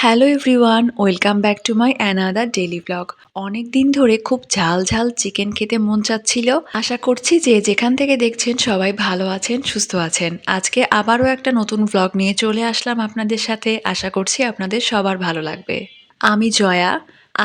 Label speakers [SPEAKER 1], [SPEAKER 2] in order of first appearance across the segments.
[SPEAKER 1] Hello everyone, welcome back to my another daily blog. অনেক দিন ধরে খুব ঝাল ঝাল চিকেন খেতে মন চাচ্ছিল। আশা করছি যে যেখান থেকে দেখছেন সবাই ভালো আছেন, সুস্থ আছেন। আজকে আবারও একটা নতুন ব্লগ নিয়ে চলে আসলাম আপনাদের সাথে। আশা করছি আপনাদের সবার ভালো লাগবে। আমি জয়া।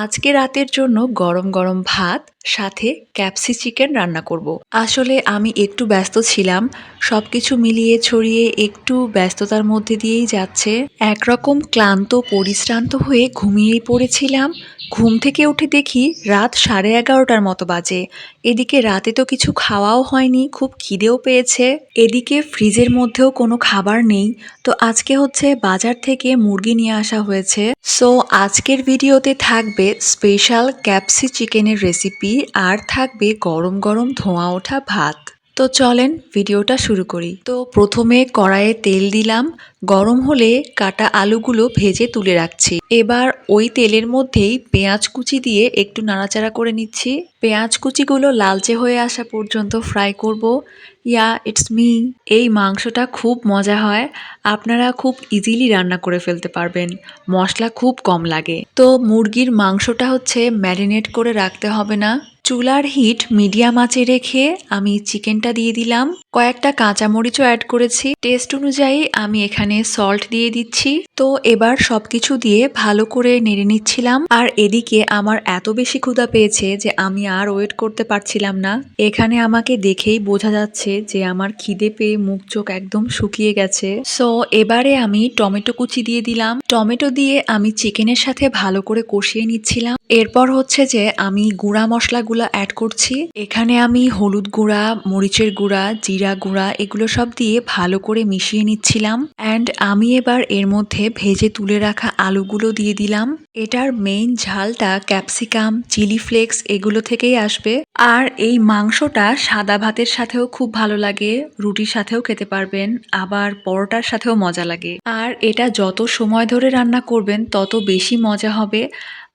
[SPEAKER 1] আজকে রাতের জন্য গরম গরম ভাত সাথে ক্যাপসি চিকেন রান্না করব। আসলে আমি একটু ব্যস্ত ছিলাম, সবকিছু মিলিয়ে ছড়িয়ে একটু ব্যস্ততার মধ্যে দিয়েই যাচ্ছে। একরকম ক্লান্ত পরিশ্রান্ত হয়ে ঘুমিয়েই পড়েছিলাম। ঘুম থেকে উঠে দেখি রাত 11:30টার মতো বাজে। এদিকে রাতে তো কিছু খাওয়াও হয়নি, খুব খিদেও পেয়েছে। এদিকে ফ্রিজের মধ্যেও কোনো খাবার নেই। তো আজকে হচ্ছে বাজার থেকে মুরগি নিয়ে আসা হয়েছে। সো আজকের ভিডিওতে থাকবে স্পেশাল ক্যাপসি চিকেনের রেসিপি আর থাকবে গরম গরম ধোঁয়া ওঠা ভাত। তো চলেন ভিডিওটা শুরু করি। তো প্রথমে কড়াইয়ে তেল দিলাম, গরম হলে কাটা আলুগুলো ভেজে তুলে রাখছি। এবার ওই তেলের মধ্যেই পেঁয়াজ কুচি দিয়ে একটু নাড়াচাড়া করে নিচ্ছি। পেঁয়াজ কুচিগুলো লালচে হয়ে আসা পর্যন্ত ফ্রাই করব। Yeah it's me. এই মাংসটা খুব মজা হয়, আপনারা খুব ইজিলি রান্না করে ফেলতে পারবেন, মশলা খুব কম লাগে। তো মুরগির মাংসটা হচ্ছে ম্যারিনেট করে রাখতে হবে না। চুলার হিট মিডিয়াম আঁচে রেখে আমি চিকেনটা দিয়ে দিলাম, কয়েকটা কাঁচামরিচও অ্যাড করেছি। টেস্ট অনুযায়ী আমি এখানে সল্ট দিয়ে দিচ্ছি। তো এবার সবকিছু দিয়ে ভালো করে নেড়ে নিচ্ছিলাম। আর এদিকে আমার এত বেশি ক্ষুধা পেয়েছে যে আমি আর ওয়েট করতে পারছিলাম না। এখানে আমাকে দেখেই বোঝা যাচ্ছে যে আমার খিদে পেয়ে মুখ চোখ একদম শুকিয়ে গেছে। সো এবারে আমি টমেটো কুচি দিয়ে দিলাম। টমেটো দিয়ে আমি চিকেনের সাথে ভালো করে কষিয়ে নিচ্ছিলাম। এরপর হচ্ছে যে আমি গুঁড়া মশলাগুলো অ্যাড করছি। এখানে আমি হলুদ গুঁড়া, মরিচের গুঁড়া, জিরা গুঁড়া এগুলো সব দিয়ে ভালো করে মিশিয়ে নিচ্ছিলাম। অ্যান্ড আমি এবার এর মধ্যে ভেজে তুলে রাখা আলুগুলো দিয়ে দিলাম। এটার মেইন ঝালটা ক্যাপসিকাম, চিলি ফ্লেক্স এগুলো থেকেই আসবে। আর এই মাংসটা সাদা ভাতের সাথেও খুব ভালো লাগে, রুটির সাথেও খেতে পারবেন, আবার পরোটার সাথেও মজা লাগে। আর এটা যত সময় ধরে রান্না করবেন তত বেশি মজা হবে।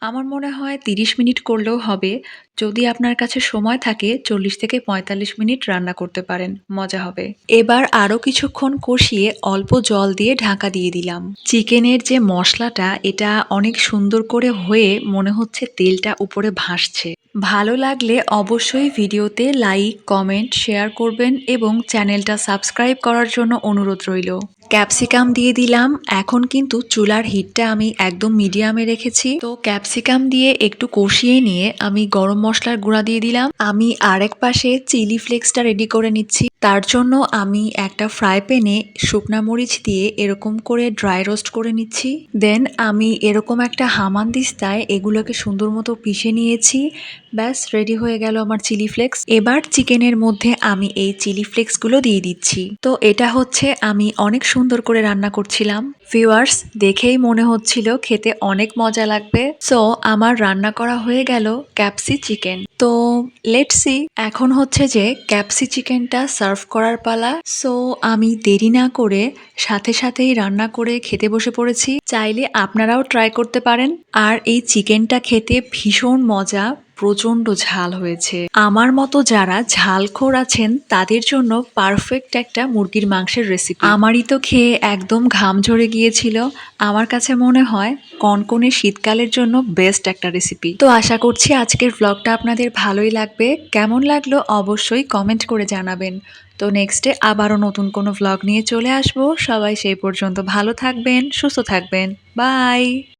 [SPEAKER 1] আমার মনে হয় 30 মিনিট করলেও হবে। যদি আপনার কাছে সময় থাকে 40 থেকে 45 মিনিট রান্না করতে পারেন, মজা হবে। এবার আরও কিছুক্ষণ কষিয়ে অল্প জল দিয়ে ঢাকা দিয়ে দিলাম। চিকেনের যে মশলাটা এটা অনেক সুন্দর করে হয়ে মনে হচ্ছে তেলটা উপরে ভাসছে। ভালো লাগলে অবশ্যই ভিডিওতে লাইক, কমেন্ট, শেয়ার করবেন এবং চ্যানেলটা সাবস্ক্রাইব করার জন্য অনুরোধ রইল। ক্যাপসিকাম দিয়ে দিলাম। এখন কিন্তু চুলার হিটটা আমি একদম মিডিয়ামে রেখেছি। তো ক্যাপসিকাম দিয়ে একটু কষিয়ে নিয়ে আমি গরম মশলার গুঁড়া দিয়ে দিলাম। আমি আরেক পাশে চিলি ফ্লেক্সটা রেডি করে নিচ্ছি। তার জন্য আমি একটা ফ্রাই প্যানে শুকনা মরিচ দিয়ে এরকম করে ড্রাই রোস্ট করে নিচ্ছি। দেন আমি এরকম একটা হামানদিস্তায় এগুলোকে সুন্দর মতো পিষে নিয়েছি। ব্যাস রেডি হয়ে গেল আমার চিলি ফ্লেক্স। এবার চিকেনের মধ্যে আমি এই চিলি ফ্লেক্সগুলো দিয়ে দিচ্ছি। তো এটা হচ্ছে আমি অনেক সুন্দর করে রান্না করছিলাম। ভিউয়ার্স, দেখেই মনে হচ্ছিল খেতে অনেক মজা লাগবে। সো আমার রান্না করা হয়ে গেল ক্যাপসি চিকেন। তো লেটস সি এখন হচ্ছে যে ক্যাপসি চিকেনটা সার্ভ করার পালা। সো আমি দেরি না করে সাথে সাথেই রান্না করে খেতে বসে পড়েছি। চাইলে আপনারাও ট্রাই করতে পারেন। আর এই চিকেনটা খেতে ভীষণ মজা, প্রচন্ড ঝাল হয়েছে। আমার মতো যারা ঝালখোর আছেন তাদের জন্য পারফেক্ট একটা মুরগির মাংসের রেসিপি। আমারই তো খেয়ে একদম ঘাম ঝরে গিয়েছিল। আমার কাছে মনে হয় কনকনে শীতকালের জন্য বেস্ট একটা রেসিপি। তো আশা করছি আজকের ব্লগটা আপনাদের ভালোই লাগবে। কেমন লাগলো অবশ্যই কমেন্ট করে জানাবেন। তো নেক্সটে আবারও নতুন কোনো ভ্লগ নিয়ে চলে আসবো। সবাই সেই পর্যন্ত ভালো থাকবেন, সুস্থ থাকবেন। বাই।